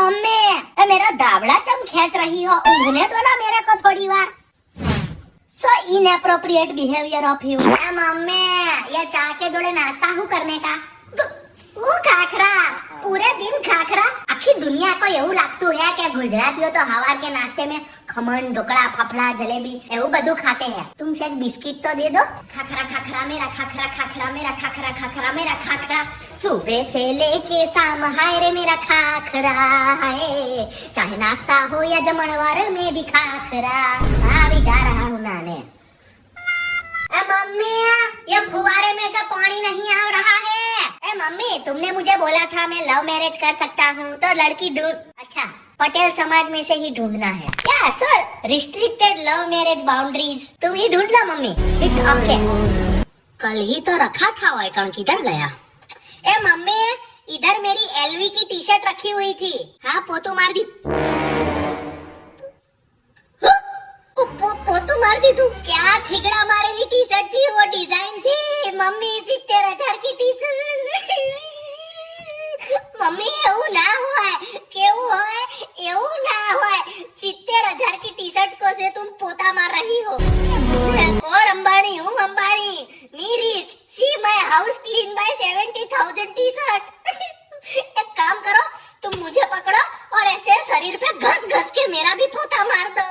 Mummy मेरा दावड़ा चम खींच रही हो, ऊँघने दो ना मेरे को थोड़ी बार। So inappropriate behavior of you. Mummy ये चाय के जोड़े नाश्ता हूँ करने का वो खाखरा पूरे दिन खाखरा आखी दुनिया को એવું લાગતું है कि गुजरातियों तो हवार के नाश्ते में खमन ढोकड़ा फाफड़ा जलेबी એવું બધું खाते हैं। तुम शायद बिस्किट तो दे दो। खाखरा खाखरा मेरा खाखरा खाखरा मेरा खाखरा खाखरा मेरा खाखरा सुबह से लेके शाम हाय रे मेरा खाखरा है चाहे नाश्ता हो या जमणवार में भी खाखरा। अभी जा रहा हूँ नाने। मम्मी ये फुवारे में से पानी नहीं आ रहा है। मम्मी तुमने मुझे बोला था मैं लव मैरिज कर सकता हूँ तो लड़की ढूंढ। अच्छा पटेल समाज में से ही ढूंढना है क्या sir? Restricted love marriage boundaries तुम ही ढूंढ लो मम्मी, इट्स ओके। कल ही तो रखा था वो अकाउंट किधर गया? मम्मी इधर मेरी एलवी की टी शर्ट रखी हुई थी। हाँ पोतू मार दी। पोतू मार दी तू? क्या ठिगड़ा मारेली टी शर्ट थी, वो डिजाइन थी मम्मी 70,000 की टी शर्ट। मम्मी એવું ના હોય, કેવું હોય એવું ના હોય। 70,000 की टी शर्ट को से तुम पोता मार रही हो। कौन अंबानी? हूँ Ambani. Me rich see my house clean by 70,000 T shirt. एक काम करो तुम मुझे पकड़ो और ऐसे शरीर पे घस घस के मेरा भी पोता मार दो।